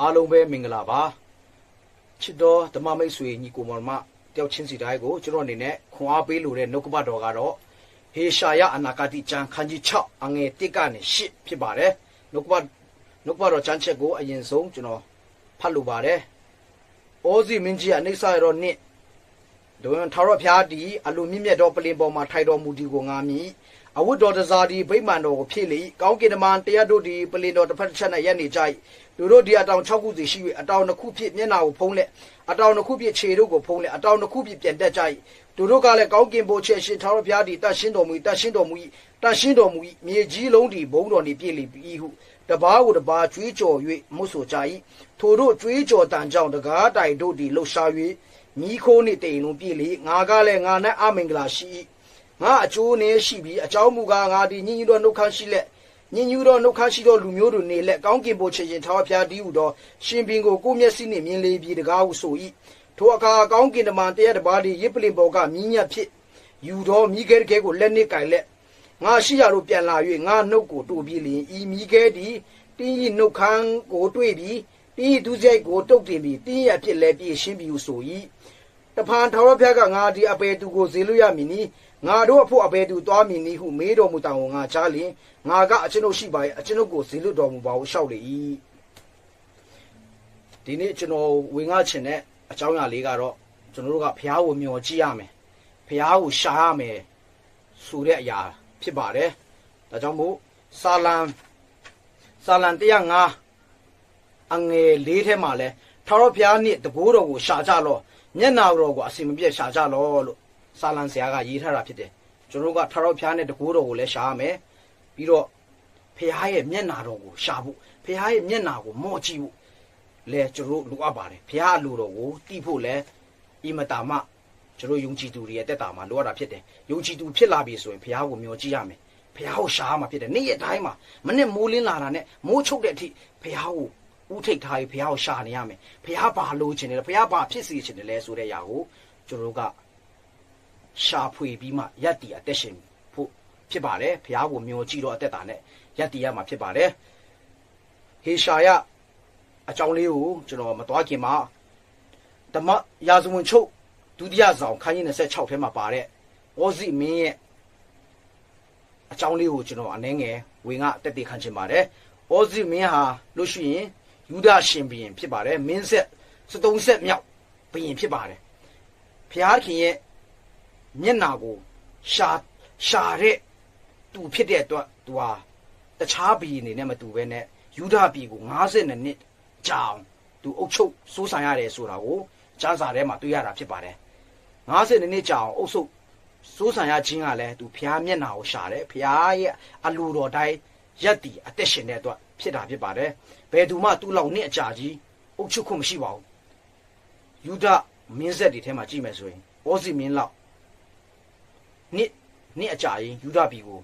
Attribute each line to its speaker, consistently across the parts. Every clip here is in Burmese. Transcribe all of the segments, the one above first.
Speaker 1: အားလုံးပဲမင်္ဂလာပါချစ်တော်ဓမ္မမိတ်ဆွေညီကိုမောင်မတယောက်ချင်းစီတိုင်းကိုကျွန်တော်အနေနဲ့ခွန်အားပေးလို့တဲ့နှုတ်ကပတ်တော်ကတော့ဟေရှာယအနာဂတိကျမ်းခန်းကြီး6အငယ်1ကနေ10ဖြစ်ပါတယ်နှုတ်ကပတ်တော်ကျမ်းချက်ကိုအရင်ဆုံးကျွန်တော်ဖတ်လို့ပါတယ်ဩဇိမင်းကြီးအနိစ္စရောနှင့်ဒုံထာဝရဘုရားသည်အလိုမြင့်မြတ်သောပလင်ပေါ်မှာထိုင်တော်မူသည်ကိုငါမြည်အဝတ်တော်တစားသည်ဗိမာန်တော်ကိုဖြစ်လေကောင်းကင်တမန်တရားတို့သည်ပလင်တော်တစ်ဖက်တစ်ချက်၌ရပ်နေကြ၏သူတို့သည်အတောင်6ခုစီရှိ၍အတောင်2ခုဖြင့်မျက်နှာကိုဖုံးလက်အတောင်2ခုဖြင့်ခြေတို့ကိုဖုံးလက်အတောင်2ခုဖြင့်ပြန်တက်ကြ၏သူတို့ကလည်းကောင်းကင်ဘိုးချက်ရှင်ထာဝရဘုရားသည်တတ်ရှင်းတော်မူ၏တတ်ရှင်းတော်မူ၏တတ်ရှင်းတော်မူ၏မြေကြီးလုံးသည်ဘုံတော်နှင့်ပြည့်လေပြီဟုတပါးကိုတပါးကြွေးကြော်၍မွတ်ဆိုကြ၏ထိုတို့ကြွေးကြော်တန်ကြောင့်တကားတိုင်တို့သည်လှုပ်ရှား၍မိခိုးနှင့်တိမ်လုံးပြည့်လေငါကလည်းငါ၌အမင်္ဂလာရှိ၏ငါအကျိုးနည်းရှိပြီးအကြောင်းမူကားငါသည်ညင်ညူသောနှုတ်ခမ်းရှိလက်ညင်ညူသောနှုတ်ခမ်းရှိသောလူမျိုးတို့နေလက်ကောင်းကင်ဘိုးချင်ထာဝရဘုရားတည်းဟူသောရှင်ဘင်ကိုကိုမျက်စိနှင့်မြင်လေပြီတကားဟုဆို၏ထိုအခါကောင်းကင်တမန်တရားတစ်ပါးသည်ရစ်ပလင်ပေါ်ကမြင်းညက်ဖြစ်ယူသောမိခဲတကဲကိုလက်နှင့်ကင်လက်ငါရှိရတို့ပြန်လာ၍ငါနှုတ်ကိုတို့ပြီးလျင်ဤမိခဲသည်တင်းဤနှုတ်ခမ်းကိုတွေ့ပြီးတင်းဤဒုစရိုက်ကိုတုတ်တင်ပြီးတင်းရဖြစ်လဲပြည့်ရှင်းပြီးဟုဆို၏တဖန်ထာဝရဘုရားကငါသည်အပေသူကိုဇေလွရမည်နီငါတို့အဖို့အပေသူသွားမည်နီဟုမေးတော်မူတောင်ငါချားလျင်ငါကအကျွန်ုပ်ရှိပါ၏အကျွန်ုပ်ကိုဇေလွတော်မူပါဟုလျှောက်လေ၏ဒီနေ့ကျွန်တော်ဝင်ငါချင်တဲ့အကြောင်းအရာလေးကတော့ကျွန်တော်တို့ကဘုရားကိုမျှော်ကြည့်ရမယ်ဘုရားကိုရှာရမယ်ဆိုတဲ့အရာဖြစ်ပါတယ်ဒါကြောင့်မို့စာလံ105အငယ်4ထဲမှာလဲထာဝရဘုရားနှင့်တကိုးတော်ကိုရှာကြလော့မျက်နာတော်ကိုအစင်မပြတ်ရှာကြလော့လို့စာလံဆရာကရေးထားတာဖြစ်တယ်ကျွန်တော်တို့ကထာဝရဘုရားနဲ့တကိုးတော်ကိုလည်းရှာရမယ်ပြီးတော့ဘုရားရဲ့မျက်နာတော်ကိုရှာဖို့ဘုရားရဲ့မျက်နာကိုမော့ကြည့်ဖို့လဲကျွန်တော်တို့လိုအပ်ပါတယ်ဘုရားအလိုတော်ကိုသိဖို့လဲအင်မတာမှကျွန်တော်ယုံကြည်သူတွေရဲ့တက်တာမှာလိုအပ်တာဖြစ်တယ်ယုံကြည်သူဖြစ်လာပြီဆိုရင်ဘုရားကိုမျှော်ကြည့်ရမယ်ဘုရားကိုရှာရမှာဖြစ်တယ်နေ့ရက်တိုင်းမှာမနေ့မိုးလင်းလာတာနဲ့မိုးချုပ်တဲ့အထိဘုရားကိုဦးထိတ်ထားပြီးဘုရားကိုရှာနေရမယ်ဘုရားဘာလိုချင်တယ်လဲဘုရားဘာဖြစ်စေချင်တယ်လဲဆိုတဲ့အရာကိုကျွန်တော်တို့ကရှာဖွေပြီးမှယက်တီအသက်ရှင်ဖို့ဖြစ်ပါတယ်ဘုရားကိုမျှော်ကြည့်တော့အသက်တာနဲ့ယက်တီရမှာဖြစ်ပါတယ်ဟေရှာယအကြောင်းလေးကိုကျွန်တော်မသွားခင်မှာဓမ္မရာဇဝင်ချုပ်ဒုတိယဆောင်ခန်းကြီး26ထဲမှာပါတဲ့ဩဇိမင်းရဲ့အကြောင်းလေးကိုကျွန်တော်အနည်းငယ်ဝင်ကတက်တည်ခံချင်ပါတယ်ဩဇိမင်းဟာလို့ရှိရင်ယူဒရှင်ဘုရင်ဖြစ်ပါတယ်မင်းဆက်73ဆက်မြောက်ဘုရင်ဖြစ်ပါတယ်ဘုရားခင်ရဲ့မျက်နာကိုရှာတဲ့သူဖြစ်တဲ့အတွက်သူဟာတခြားဘုရင်တွေနဲ့မတူဘဲနဲ့ယူဒပြည်ကို52နှစ်ကြာအောင်သူအုပ်ချုပ်စိုးစံရတယ်ဆိုတာကိုကျမ်းစာထဲမှာတွေ့ရတာဖြစ်ပါတယ်52နှစ်ကြာအောင်အုပ်ချုပ်စိုးစံရခြင်းကလည်းသူဘုရားမျက်နာကိုရှာတယ်ဘုရားရဲ့အလိုတော်တိုင်းရက်တည်အသက်ရှင်တဲ့အတွက်ဖြစ်တာဖြစ်ပါတယ်ဘယ်သူမှသူ့လောက်နှစ်အကြာကြီးအုပ်ချုပ်ခွင့်မရှိပါဘူးယူဒမင်းဆက်တွေထဲမှာကြည့်မယ်ဆိုရင်ဩဇိမင်းလောက်နှစ်အကြာရင်ယူဒပြည်ကို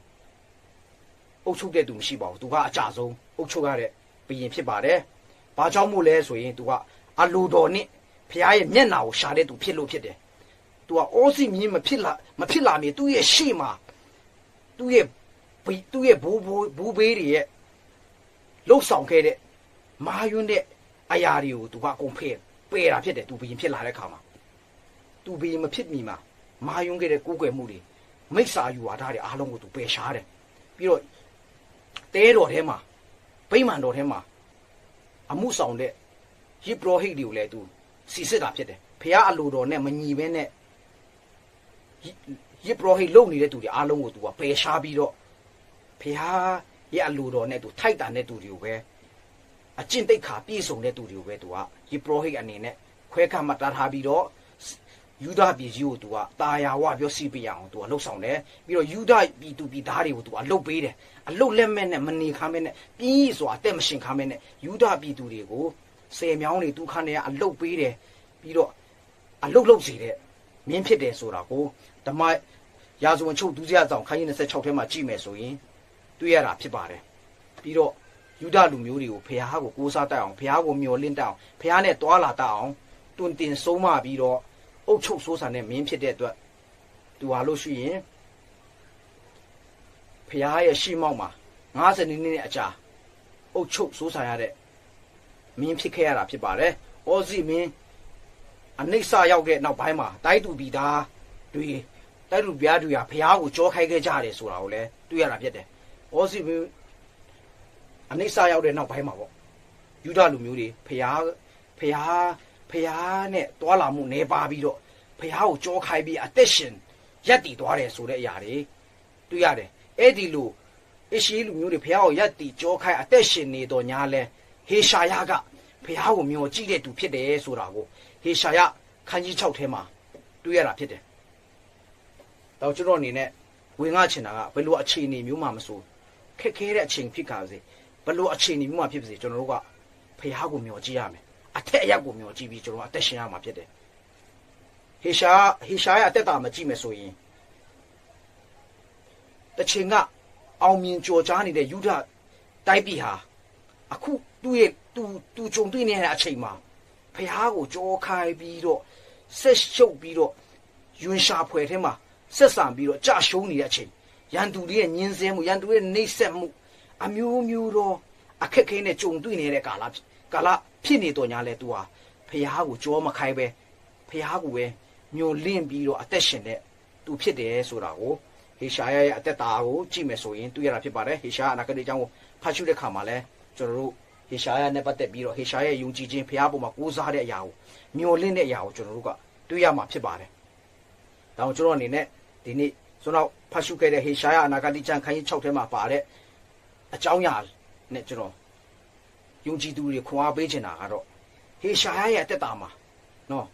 Speaker 1: အုပ်ချုပ်တဲ့သူမရှိပါဘူးသူကအကြာဆုံးအုပ်ချုပ်ရတဲ့ဘုရင်ဖြစ်ပါတယ်ဘာကြောင့်မို့လဲဆိုရင်သူကအလိုတော်နဲ့ဘုရားရဲ့မျက်နာကိုရှာတဲ့သူဖြစ်လို့ဖြစ်တယ်သူကဩဇိမင်းမဖြစ်လာမီသူ့ရဲ့ရှေ့မှာသူ့ရဲ့ဘိုးဘေးတွေရဲ့လှုပ်ဆောင်ခဲ့တဲ့မာယွန်းတဲ့အရာတွေကိုသူကအကုန်ပယ်တာဖြစ်တယ်သူဘုရင်ဖြစ်လာတဲ့အခါမှာသူဘုရင်မဖြစ်မီမှာမာယွန်းခဲ့တဲ့ကိုးကွယ်မှုတွေမိစ္ဆာယူဝါဒတွေအားလုံးကိုသူပယ်ရှားတယ်ပြီးတော့တဲတော်ထဲမှာဗိမာန်တော်ထဲမှာအမှုဆောင်တဲ့ယိပရောဟိတ်တွေကိုလည်းသူစီစစ်တာဖြစ်တယ်ဘုရားအလိုတော်နဲ့မညီဘဲနဲ့ယိပရောဟိတ်လုပ်နေတဲ့သူတွေအားလုံးကိုသူကပယ်ရှားပြီးတော့ဘုရားရဲ့အလိုတော်နဲ့သူထိုက်တာတဲ့သူတွေကိုပဲအကျင့်သိက္ခာပြည့်စုံတဲ့သူတွေကိုပဲသူကယိပရောဟိတ်အနေနဲ့ခွဲခန့်မှတ်ထားပြီးတော့ယူဒပြည်ကြီးကိုသူကတာယာဝပြောစီပြအောင်သူကလှုပ်ဆောင်တယ်ပြီးတော့ယူဒပြည်သူပြည်သားတွေကိုသူကအလုတ်ပေးတယ်အလုတ်လက်မဲ့နဲ့မနေခမ်းမဲ့နဲ့ပြင်းစွာအသက်မရှင်ခမ်းမဲ့နဲ့ယူဒပြည်သူတွေကိုဆယ်မြောင်းတွေသူခန့်နေကအလုတ်ပေးတယ်ပြီးတော့အလုတ်လုပ်စီတဲ့မင်းဖြစ်တယ်ဆိုတာကိုဓမ္မရာဇဝင်ချုပ်ဒုတိယဆောင်ခန်းကြီး26ထဲမှာကြည့်မယ်ဆိုရင်တွေ့ရတာဖြစ်ပါတယ်ပြီးတော့ယူဒလူမျိုးတွေကိုဘုရားကိုကိုးစားတတ်အောင်ဘုရားကိုမျှော်လင့်တတ်အောင်ဘုရားနဲ့တွာလာတတ်အောင်တွင်တင်ဆုံးမပြီးတော့အုပ်ချုပ်စိုးစံတဲ့မင်းဖြစ်တဲ့အတွက်သူဟာလို့ရှိရင်ဘုရားရဲ့ရှေ့မှောက်မှာ52နှစ်အကြာအုပ်ချုပ်စိုးစံရတဲ့ မင်းဖြစ်ခဲ့ရတာဖြစ်ပါတယ်။ဩဇိမင်းအနိစ္စရောက်တဲ့နောက်ပိုင်းမှာတိုက်သူပြည်သားတွေတိုက်သူပြားတွေကဖျားကိုကြောခိုင်းခဲ့ကြတယ်ဆိုတာကိုလည်းတွေ့ရတာဖြစ်တယ်။ဩဇိမင်းအနိစ္စရောက်တဲ့နောက်ပိုင်းမှာပေါ့ယူဒလူမျိုးတွေဖျားနဲ့တွာလာမှုနေပါပြီးတော့ဖျားကိုကြောခိုင်းပြီးအသက်ရှင်ရက်တည်သွားတယ်ဆိုတဲ့အရာတွေတွေ့ရတယ်။အဲ့ဒီလိုအရှိလူမျိုးတွေဖျားကိုရက်တည်ကြောခိုင်းအသက်ရှင်နေတော့ညာလဲဟေရှာယကဖျားကိုမျှော်ကြည့်တဲ့သူဖြစ်တယ်ဆိုတာကိုဟေရှာယခန်းကြီး6ထဲမှာတွေ့ရတာဖြစ်တယ်။တော့ကျွန်တော်အနေနဲ့ဝင်ငါချင်တာကဘယ်လိုအခြေအနေမျိုးမှမဆိုခက်ခဲတဲ့အချိန်ဖြစ်ကြစေဘယ်လိုအခြေအနေမျိုးမှဖြစ်ပါစေကျွန်တော်တို့ကဖျားကိုမျှော်ကြည့်ရမယ်။အထက်အရောက်ကိုမျှော်ကြည့်ပြီးကျွန်တော်အသက်ရှင်ရမှာဖြစ်တယ်။ဟေရှာယအသက်တာမကြည့်မယ်ဆိုရင်တချင်ကအောင်မြင်ကြော်ကြားနေတဲ့ယူဒတိုက်ပြည်ဟာအခုသူကြုံတွေ့နေတဲ့အချိန်မှာဖျားကိုကြောခိုင်းပြီးတော့ဆက်ရှုပ်ပြီးတော့ယွန်ရှာဖွယ်ထဲမှာဆက်ဆံပြီးတော့ကြာရှုံးနေတဲ့အချိန်ရန်သူတွေရဲ့ညှင်းဆဲမှုရန်သူတွေရဲ့နှိပ်စက်မှုအမျိုးမျိုးတော့အခက်ခဲနဲ့ကြုံတွေ့နေတဲ့ကာလဖြစ်နေတော့ညာလဲသူဟာဖျားကိုကြောမခိုင်းပဲဖျားကိုပဲညှို့လင့်ပြီးတော့အသက်ရှင်တဲ့သူဖြစ်တယ်ဆိုတာကိုဟေရှာယရဲ့အသက်တာကိုကြည့်မယ်ဆိုရင်တွေ့ရတာဖြစ်ပါတယ်ဟေရှာယအနာဂတ်အကြောင်းကိုဖတ်ရှုတဲ့ခါမှာလဲကျွန်တော်တို့ဟေရှာယနဲ့ပတ်သက်ပြီးတော့ဟေရှာယရဲ့ယုံကြည်ခြင်းဖျားပေါ်မှာကိုးစားတဲ့အရာကိုမျှော်လင့်တဲ့အရာကိုကျွန်တော်တို့ကတွေ့ရမှာဖြစ်ပါတယ်။ဒါကြောင့်ကျွန်တော်အနေနဲ့ဒီနေ့ကျွန်တော်ဖတ်ရှုခဲ့တဲ့ဟေရှာယအနာဂတ်ကျမ်းခန်းကြီး6ထဲမှာပါတဲ့အကြောင်းအရာနဲ့ကျွန်တော်ယုံကြည်သူတွေခွန်အားပေးချင်တာကတော့ဟေရှာယရဲ့အသက်တာမှာနော်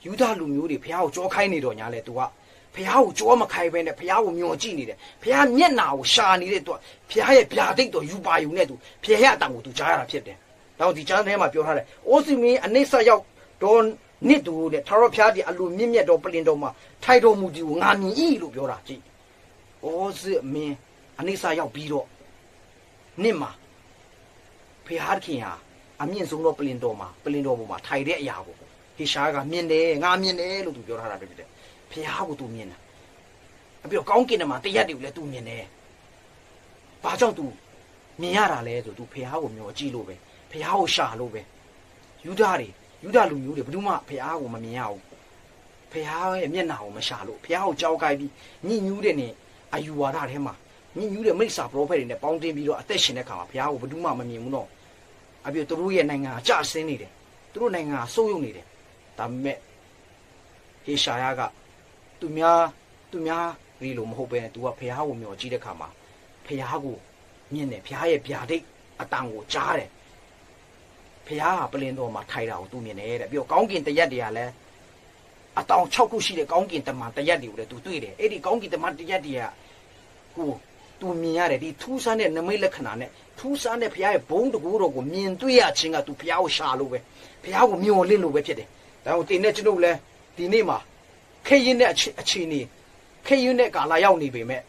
Speaker 1: ယူဒလူမျိုးတွေဖျားကိုကြောခိုင်းနေတော့ညာလဲသူကဖျားကိုကြောမခိုင်းပဲနဲ့ဖျားကိုမျှော်ကြည့်နေတယ်ဖျားမျက်နာကိုရှာနေတဲ့သူဖျားရဲ့ဗျာဒိတ်တော်ယူပါယူနဲ့သူဖျားရဲ့အတန်ကိုသူကြားရတာဖြစ်တယ်။တော့ဒီကျမ်းထဲမှာပြောထားတယ်။အိုစီမင်းအနိစ္စရောက်တော့နစ်သူနဲ့ထာဝရဘုရားဒီအလိုမြင့်မြတ်တော်ပလင်တော်မှာထိုက်တော်မူသည်ကိုငါမြင်၏လို့ပြောတာကြည့်။အိုစီမင်းအနိစ္စရောက်ပြီးတော့နစ်မှာဖျားခင်ဟာအမြင့်ဆုံးသောပလင်တော်ပေါ်မှာထိုင်တဲ့အရာကိုဟေရှာကမြင်တယ်ငါမြင်တယ်လို့သူပြောထားတာဖြစ်တယ်။ဖျားကိုသူမြင်တာအပြောကောင်းကင်ထဲမှာတရားတွေကိုလည်းသူမြင်တယ်။ဘာကြောင့်သူမြင်ရတာလဲဆိုသူဖျားကိုမျှော်ကြည့်လို့ပဲဖျားကိုရှာလို့ပဲယူဒလူမျိုးတွေဘယ်သူမှဖျားကိုမမြင်ရဘူးဖျားရဲ့မျက်နှာကိုမရှာလို့ဖျားကိုကြောက်ကြိုက်ပြီးညှဉ်းညူးတဲ့နဲ့အယူဝါဒထဲမှာညှဉ်းညူးတဲ့မိစ္ဆာပရောဖက်တွေနဲ့ပေါင်းတင်ပြီးတော့အသက်ရှင်တဲ့ခါမှာဖျားကိုဘယ်သူမှမမြင်ဘူးတော့အပြောသူတို့ရဲ့နိုင်ငံအကျဆင်းနေတယ်သူတို့နိုင်ငံကဆုတ်ယုတ်နေတယ်ဒါပေမဲ့ဟေရှာယကသူများရီလို့မဟုတ်ပဲနဲ့သူကဖျားကိုမျှော်ကြည့်တဲ့ခါမှာဖျားကိုမြင်တယ်ဖျားရဲ့ဗျာဒိတ်အတန်ကိုကြားတယ်ဖျားကပလင်တော်မှာထိုင်တာကိုသူမြင်တယ်တဲ့ပြီးတော့ကောင်းကင်တရက်တွေကလည်းအတောင်6ခုရှိတဲ့ကောင်းကင်တမန်တရက်တွေကိုလည်းသူတွေ့တယ်အဲ့ဒီကောင်းကင်တမန်တရက်တွေကကိုသူမြင်ရတယ်ဒီထူးဆန်းတဲ့နမိတ်လက္ခဏာနဲ့ထူးဆန်းတဲ့ဖျားရဲ့ဘုံတကူတော်ကိုမြင်တွေ့ရခြင်းကသူဖျားကိုရှာလို့ပဲဖျားကိုမျှော်လင့်လို့ပဲဖြစ်တယ်ဒါကြောင့်တင်တဲ့ကျွန်တော်လည်းဒီနေ့မှာခရင်တဲ့အခြေအနေခရင်တဲ့ကာလရောက်နေပေမဲ့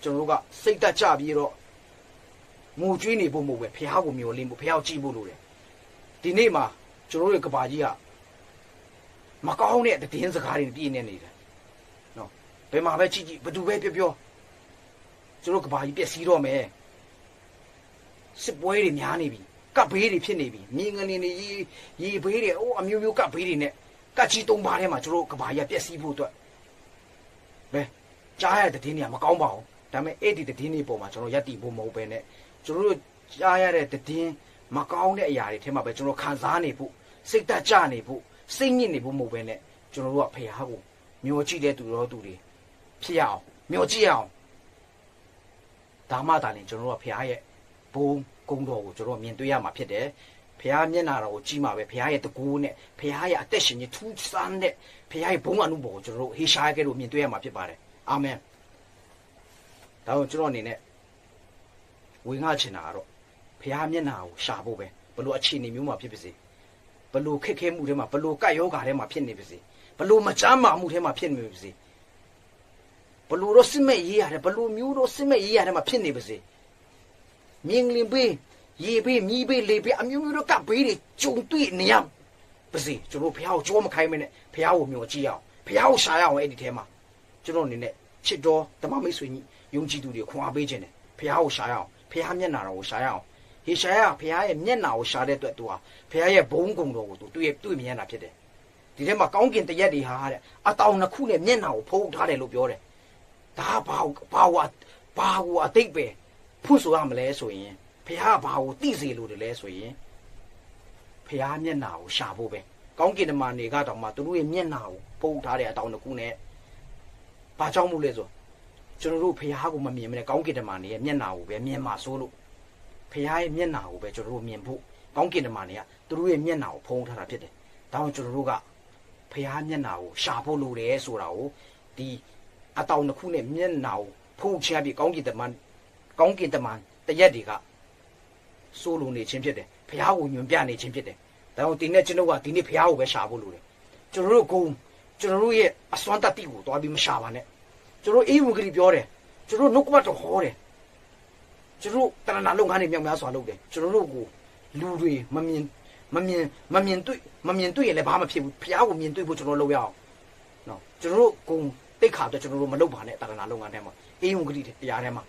Speaker 1: ကျွန်တော်တို့ကစိတ်တက်ကြပြီးတော့ငိုကြွေးနေဖို့မဟုတ်ပဲဖျားကိုမျှော်လင့်ဖို့ဖျားကိုကြည့်ဖို့လိုတယ်ဒီနေ့မှာကျွန်တော်တို့ရဲ့ကဘာကြီးကမကောင်းတဲ့တည်င်းစကားတွေပြည့်နေတယ်နော်ဘယ်မှာပဲကြည့်ဘသူပဲပြောကျွန်တော်ကဘာကြီးပြည့်စည်တော့မယ်စစ်ပွဲတွေများနေပြီကပ်ဘေးတွေဖြစ်နေပြီမြင်းငလင်းတွေရေဘေးတွေအမျိုးမျိုးကပ်ဘေးတွေနဲ့ကတ်ကြီး၃ပါးထဲမှာကျွန်တော်ကဘာကြီးပြည့်စည်ဖို့အတွက်ပဲကြားရတဲ့တည်င်းတွေကမကောင်းပါဘူးဒါပေမဲ့အဲ့ဒီတည်င်းတွေပေါ်မှာကျွန်တော်ယက်တည်ဖို့မဟုတ်ပဲနဲ့ကျွန်တော်တို့ကြားရတဲ့တည်င်းမကောင်းတဲ့အရာတွေထဲမှာပဲကျွန်တော်ခံစားနေဖို့စိတ်တက်ကြနေဖို့စိတ်ညစ်နေဖို့မဟုတ်ပဲနဲ့ကျွန်တော်တို့ကဖျားကိုမျောကြည့်တဲ့သူတွေဖြစ်ရအောင်မျောကြည့်အောင်ဒါမှသာလျှင်ကျွန်တော်တို့ကဖျားရဲ့ဘုံကုန်းတော်ကိုကျွန်တော်မြင်တွေ့ရမှာဖြစ်တယ်ဖျားမျက်နာတော်ကိုကြည့်မှာပဲဖျားရဲ့တကူနဲ့ဖျားရဲ့အသက်ရှင်ခြင်းထူးဆန်းတဲ့ဖျားရဲ့ဘုံအမှုပေါ်ကိုကျွန်တော်တို့ဟေရှာရဲ့ကဲလို့မြင်တွေ့ရမှာဖြစ်ပါတယ်အာမင်ဒါကြောင့်ကျွန်တော်အနေနဲ့ဝင်ငါချင်တာကတော့ဖျားမျက်နာကိုရှာဖို့ပဲဘလို့အခြေအနေမျိုးမှာဖြစ်ပါစေဘလို့ခက်ခဲမှုထဲမှာဘလို့ကတ်ယောဂါထဲမှာဖြစ်နေပါစေဘလို့မချမ်းမာမှုထဲမှာဖြစ်နေပါစေဘလို့တော့စစ်မဲ့ရေးရတယ်ဘလို့မျိုးတော့စစ်မဲ့ရေးရတယ်မှာဖြစ်နေပါစေမြင်းလင်းပေးရေပေးမြီးပေးလေပေးအမျိုးမျိုးတော့ကပ်ပေးတွေကြုံတွေ့နေရပါစေကျွန်တော်ဖျားကိုကြောမခိုင်းမနဲ့ဖျားကိုမျှော်ကြည့်အောင်ဖျားကိုရှာရအောင်အဲ့ဒီထဲမှာကျွန်တော်အနေနဲ့ချစ်တော်ဓမ္မမိတ်ဆွေကြီးယုံကြည်သူတွေခွန်အားပေးခြင်းတယ်ဖျားကိုရှာရအောင်ဖျားမျက်နာတော်ကိုရှာရအောင် ဟေရှာယဖခင်ရဲ့မျက်နှာကိုရှာတဲ့အတွက်သူဟာဖခင်ရဲ့ဘုန်းကုံတော်ကိုသူတွေ့မြင်တာဖြစ်တယ်ဒီထဲမှာကောင်းကင်တရက်တွေဟာတဲ့အတောင်နှစ်ခုနဲ့မျက်နှာကိုဖုံးထားတယ်လို့ပြောတယ်ဒါဘာကိုအတိတ်ပဲဖွင့်ဆိုရမလဲဆိုရင်ဖခင်ကဘာကိုသိစေလို့တယ်လဲဆိုရင်ဖခင်မျက်နှာကိုရှာဖို့ပဲကောင်းကင်တမန်တွေကတော့မှသူတို့ရဲ့မျက်နှာကိုဖုံးထားတဲ့အတောင်နှစ်ခုနဲ့ဘာကြောင့်မို့လဲဆိုကျွန်တော်တို့ဖခင်ကိုမမြင်မနဲ့ကောင်းကင်တမန်တွေရဲ့မျက်နှာကိုပဲမြင်မှာဆိုလို့ဖခင်ရဲ့မျက်နှာကိုပဲကျွန်တော်တို့မြင်ဖို့ကောင်းကင်တမန်တွေကသူတို့ရဲ့မျက်နှာကိုဖုံးထားတာဖြစ်တယ်ဒါကြောင့်ကျွန်တော်တို့ကဖခင်မျက်နှာကိုရှာဖို့လိုတယ်ဆိုတာကိုဒီအတောင်တစ်ခုနဲ့မျက်နှာကိုဖုံးချပြီးကောင်းကင်တမန်တရက်တွေကစိုးလုံနေခြင်းဖြစ်တယ်ဖခင်ကိုညွန်ပြနေခြင်းဖြစ်တယ်ဒါကြောင့်ဒီနေ့ကျွန်တော်ကဒီနေ့ဖခင်ကိုပဲရှာဖို့လိုတယ်ကျွန်တော်တို့ရဲ့အစွမ်းတတ္တိကိုတွားပြီးမရှာပါနဲ့ကျွန်တော်အေးဝဂရီပြောတယ်ကျွန်တော်နှုတ်ကပတ်တော်ဟောတယ်ကျွန်တော်တဏ္ဍာလုပ်ငန်းတွေမြောက်များစွာလုပ်တယ်ကျွန်တော်တို့ကိုလူတွေမမြင်တွေ့ရင်လည်းဘာမှဖြစ်ဘူးဖျားကိုမြင်တွေ့ဖို့ကျွန်တော်လုပ်ရအောင်နော်ကျွန်တော်တို့ဂုံတိတ်ခါတော့ကျွန်တော်တို့မလုပ်ပါနဲ့တဏ္ဍာလုပ်ငန်းထဲမှာအေးဝဂရီတရားထဲမှာ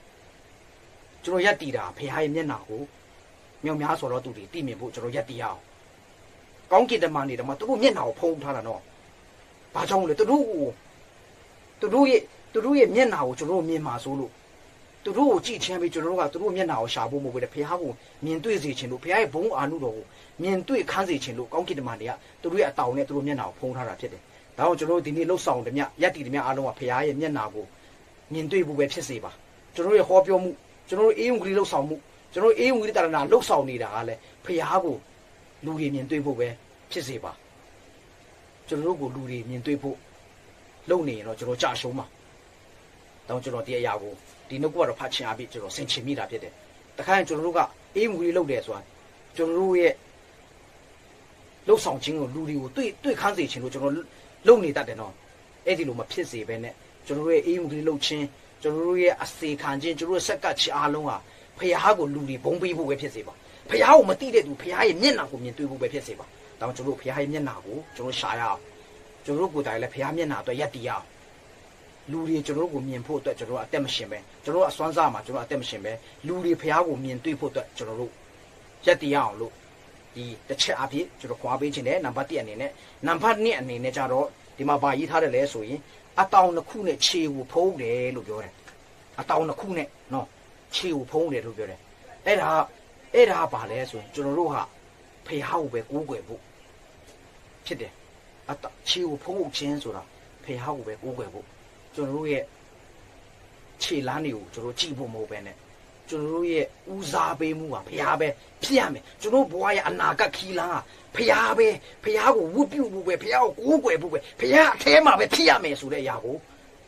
Speaker 1: ကျွန်တော်ရက်တီတာဖျားရဲ့မျက်နှာကိုမြောက်များစွာတော့သူတွေသိမြင်ဖို့ကျွန်တော်ရက်တီရအောင်ကောင်းကင်တမန်တွေတော့သူတို့မျက်နှာကိုဖုံးထားတာနော်ဘာကြောင့်လဲသူတို့ရဲ့မျက်နှာကိုကျွန်တော်တို့မြင်မှာဆိုလို့သူတို့ကိုကြည့်ချင်းပြီးကျွန်တော်တို့ကသူတို့မျက်နှာကိုရှာဖို့မဟုတ်ဘူးဖခင်ကိုမြင်တွေ့စေခြင်းလို့ဖခင်ရဲ့ဘုန်းအာနုတော်ကိုမြင်တွေ့ခန်းစေခြင်းလို့ကောင်းကင်တမန်တွေကသူတို့ရဲ့အတောင်နဲ့သူတို့မျက်နှာကိုဖုံးထားတာဖြစ်တယ်။ဒါကြောင့်ကျွန်တော်တို့ဒီနေ့လှုပ်ဆောင်တယ်မြတ်ယက်တီတယ်မြတ်အားလုံးကဖခင်ရဲ့မျက်နှာကိုမြင်တွေ့ဖို့ပဲဖြစ်စေပါ။ကျွန်တော်တို့ရဲ့ဟောပြောမှုကျွန်တော်တို့အေးုံကလေးလှုပ်ဆောင်မှုကျွန်တော်တို့အေးုံကလေးတာရဏလှုပ်ဆောင်နေတာကလည်းဖခင်ကိုလူတွေမြင်တွေ့ဖို့ပဲဖြစ်စေပါ။ကျွန်တော်တို့ကိုလူတွေမြင်တွေ့ဖို့လုပ်နေရင်တော့ကျွန်တော်ကြာရှုံးမှာ။တောင်းကျွန်တော်တရားရကိုဒီနှုတ်ကတော့ဖတ်ချင်အားဖြင့်ကျွန်တော်ဆင်ချင်မိတာဖြစ်တယ်။တခါရင်ကျွန်တော်တို့ကအေးမူကြီးလုပ်တယ်ဆိုတာကျွန်တော်တို့ရဲ့လှုပ်ဆောင်ခြင်းကိုလူတွေကိုတွေ့ခန်းစေခြင်းလို့ကျွန်တော်လုပ်နေတတ်တယ်နော်။အဲ့ဒီလိုမဖြစ်စေဘဲနဲ့ကျွန်တော်တို့ရဲ့အေးမူကြီးလှုပ်ခြင်းကျွန်တော်တို့ရဲ့အစေခံခြင်းကျွန်တော်တို့ဆက်ကပ်ခြင်းအားလုံးဟာဖခင်ကိုလူတွေဘုံပေးဖို့ပဲဖြစ်စေပါ။ဖခင်ကိုမသိတဲ့သူဖခင်ရဲ့မျက်နှာကိုမြင်တွေ့ဖို့ပဲဖြစ်စေပါ။ဒါကြောင့်ကျွန်တော်တို့ဖခင်ရဲ့မျက်နှာကိုကျွန်တော်ရှာရအောင်။ကျွန်တော်တို့ကိုယ်တိုင်လည်းဖခင်မျက်နှာအတွက်ယက်တည်ရအောင်လူတွေကျွန်တော်တို့ကိုမြင်ဖို့အတွက်ကျွန်တော်တို့အသက်မရှင်ပဲကျွန်တော်တို့အစွမ်းစားမှာကျွန်တော်အသက်မရှင်ပဲလူတွေဖျားကိုမြင်တွေ့ဖို့အတွက်ကျွန်တော်တို့ရက်တည်အောင်လို့ဒီတစ်ချက်အဖြစ်ကျွန်တော်ခွာပေးခြင်းနဲ့နံပါတ်1အနေနဲ့နံပါတ်2အနေနဲ့ကြတော့ဒီမှာဗာရေးထားတယ်လဲဆိုရင်အတောင်တစ်ခုနဲ့ခြေကိုဖုံးတယ်လို့ပြောတယ်အတောင်တစ်ခုနဲ့နော်ခြေကိုဖုံးတယ်လို့ပြောတယ်အဲ့ဒါဗာလဲဆိုရင်ကျွန်တော်တို့ဟာဖျားကိုပဲကိုးကွယ်ဖို့ဖြစ်တယ်ခြေကိုဖုံးဖို့ခြင်းဆိုတာဖျားကိုပဲကိုးကွယ်ဖို့ကျွန်တော်တို့ရဲ့ခြေလမ်းတွေကိုကျွန်တော်ကြည့်ဖို့မဟုတ်ပဲနဲ့ကျွန်တော်တို့ရဲ့ဦးစားပေးမှုကဖျားပဲဖြစ်ရမယ်ကျွန်တော်ဘဝရဲ့အနာဂတ်ခီးလမ်းကဖျားပဲဖျားကိုဝတ်ပြုဖို့ပဲဖျားကိုကိုးကွယ်ဖို့ပဲဖျားအထဲမှာပဲဖြစ်ရမယ်ဆိုတဲ့အရာကို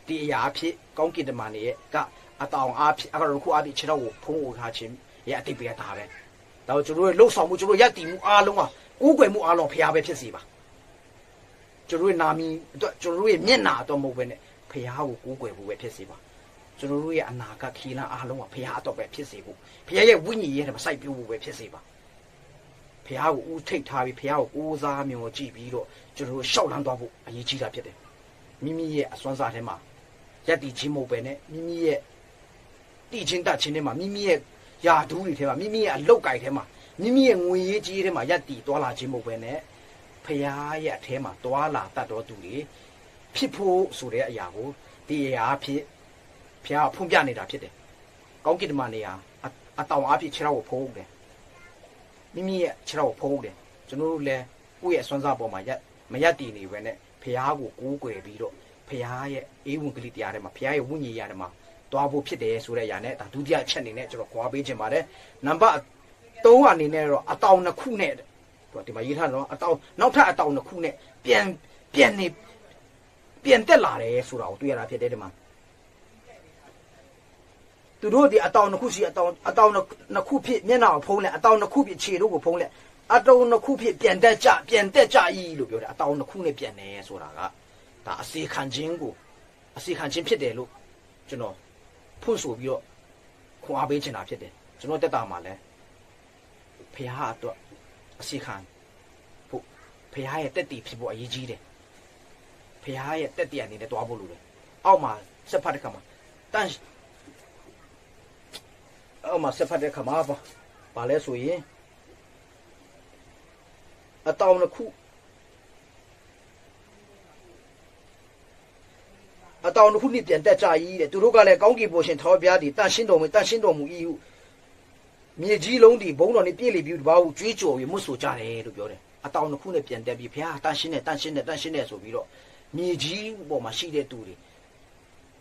Speaker 1: ဒီအရာအဖြစ်ကောင်းကင်တမန်တွေရဲ့ကအတောင်အားဖြစ်အခုအခုအဖြစ်ခြေတော့ကိုဖုံးအိုထားခြင်းရဲ့အတိတ်ပဲဒါပဲဒါတော့ကျွန်တော်တို့လှုပ်ဆောင်မှုကျွန်တော်ယက်တည်မှုအားလုံးကကိုးကွယ်မှုအားလုံးဖျားပဲဖြစ်စီပါကျွန်တော်တို့နာမည်အတွက်ကျွန်တော်တို့ရဲ့မျက်နှာတော့မဟုတ်ပဲနဲ့ဖျားကိုကိုးကွယ်ဖို့ပဲဖြစ်စေပါကျွန်တော်တို့ရဲ့အနာဂတ်ခီးလမ်းအားလုံးကဖျားအတော့ပဲဖြစ်စေဖို့ဖျားရဲ့ဝိညာဉ်ရဲ့မစိုက်ပြိုးဖို့ပဲဖြစ်စေပါဖျားကိုဦးထိတ်ထားပြီးဖျားကိုကိုးစားမျှော်ကြည့်ပြီးတော့ကျွန်တော်တို့ရှောက်လန်းသွားဖို့အရေးကြီးတာဖြစ်တယ်မိမိရဲ့အစွမ်းစားထဲမှာရက်တီချင်းမဟုတ်ပဲနဲ့မိမိရဲ့တီချင်းတချင်းထဲမှာမိမိရဲ့ယာဒူးတွေထဲမှာမိမိရဲ့အလုတ်ကိုက်ထဲမှာမိမိရဲ့ငွေရေးကြီးထဲမှာရက်တီသွားလာခြင်းမဟုတ်ပဲနဲ့ဖျားရဲ့အထဲမှာသွားလာတတ်တော်သူတွေဖြစ်ဖို့ဆိုတဲ့အရာကိုဒီအရာအဖြစ်ဖျားဖွင့်ပြနေတာဖြစ်တယ်။ကောင်းကင်တမန်တွေဟာအတောင်အဖြစ်ခြေထောက်ကိုဖုံးတယ်။မိမိရဲ့ခြေထောက်ကိုဖုံးတယ်။ကျွန်တော်တို့လည်းကိုယ့်ရဲ့စွမ်းစားပေါ်မှာမရက်တည်နေပဲနဲ့ဖျားကိုကိုးကွယ်ပြီးတော့ဖျားရဲ့အေးဝင်ကလေးတရားထဲမှာဖျားရဲ့ဝိညာဉ်ရထဲမှာတွားဖို့ဖြစ်တယ်ဆိုတဲ့အရာနဲ့ဒါဒုတိယချက်အနေနဲ့ကျွန်တော်ကြွားပေးခြင်းပါတယ်။နံပါတ်3အနေနဲ့တော့အတောင်တစ်ခုနဲ့ဒီမှာရေးထားတော့အတောင်နောက်ထပ်အတောင်တစ်ခုနဲ့ပြန်တက်လာတယ်ဆိုတာကိုတွေ့ရတာဖြစ်တယ်ဒီမှာသူတို့ဒီအတောင်နှစ်ခုရှိအတောင်နှစ်ခုဖြစ်မျက်နှာကိုဖုံးလဲအတောင်နှစ်ခုဖြစ်ခြေတို့ကိုဖုံးလဲအတောင်နှစ်ခုဖြစ်ပြန်တက်ကြ၏လို့ပြောတယ်အတောင်နှစ်ခုနဲ့ပြန်တယ်ဆိုတာကဒါအစေခံခြင်းဖြစ်တယ်လို့ကျွန်တော်ဖွင့်ဆိုပြီးတော့ခွန်အားပေးချင်တာဖြစ်တယ်ကျွန်တော်တက်တာမှာလဲဖခင်အတွက်အစေခံဖို့ဖခင်ရဲ့တက်တည်ဖြစ်ဖို့အရေးကြီးတယ်ဖခင်ရဲ့တက်တည်အနေနဲ့တွားဖို့လိုတယ်အောက်မှာဆက်ဖတ်တဲ့ခါမှာတန်းအောက်မှာဆက်ဖတ်တဲ့ခါမှာပေါ့ ဘာလဲဆိုရင်အတောင်တစ်ခုအတောင်တစ်ခုနဲ့ပြန်တက်ကြ၏တဲ့သူတို့ကလည်းကောင်းကင်ဘုရှင်ထာဝရဘုရားသည်တန်ရှင်းတော်မူ၏ဟုမြေကြီးလုံးဒီဘုံတော်နဲ့ပြည့်လေပြီးတပါးဟုကြွေးကြော်ပြီးမွတ်ဆိုကြတယ်လို့ပြောတယ်အတောင်တစ်ခုနဲ့ပြန်တက်ပြီးဘုရားတန်ရှင်းတယ်ဆိုပြီးတော့မြေကြီးပေါ်မှာရှိတဲ့သူတွေ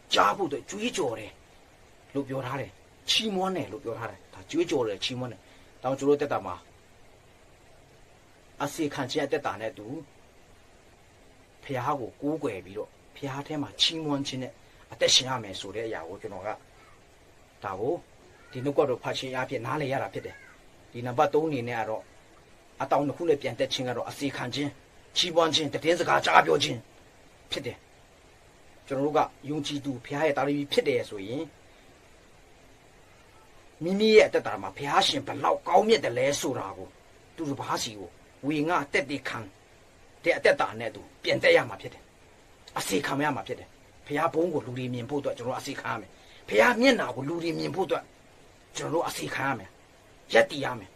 Speaker 1: ကြားဖို့အတွက်ကြွေးကြော်တယ်လို့ပြောထားတယ်ချီးမွမ်းတယ်လို့ပြောထားတယ်ဒါကြွေးကြော်တယ်ချီးမွမ်းတယ်တောင်ကျိုးတို့တက်တာမှာအစီခံခြင်းအတက်တာနဲ့တူဘုရားကိုကိုးကွယ်ပြီးတော့ဘုရားထဲမှာချီးမွမ်းခြင်းနဲ့အသက်ရှင်ရမယ်ဆိုတဲ့အရာကိုကျွန်တော်ကဒါကိုဒီနှုတ်ကပတ်တော်ဖတ်ခြင်းအပြင်နားလည်ရတာဖြစ်တယ်ဒီနံပါတ်3အနေနဲ့ကတော့အတောင်တစ်ခုနဲ့ပြန်တက်ခြင်းကတော့အစီခံခြင်းချီးမွမ်းခြင်းတည်င်းစကားကြားပြောခြင်းဖြစ်တယ်ကျွန်တော်တို့ကယုံကြည်သူဘုရားရဲ့တာရီဖြစ်တယ်ဆိုရင်မိမိရဲ့အသက်တာမှာဘုရားရှင်ဘလောက်ကောင်းမြတ်တယ်လဲဆိုတာကိုသူတစ်ပါးစီကိုဝေငါတက်တခံတဲ့အသက်တာနဲ့သူပြန်တက်ရမှာဖြစ်တယ်အစီခံရမှာဖြစ်တယ်ဘုရားဘုန်းကိုလူတွေမြင်ဖို့အတွက်ကျွန်တော်အစီခံရမယ်ဘုရားမျက်နာကိုလူတွေမြင်ဖို့အတွက်ကျွန်တော်အစီခံရမယ်ရက်တည်ရမယ်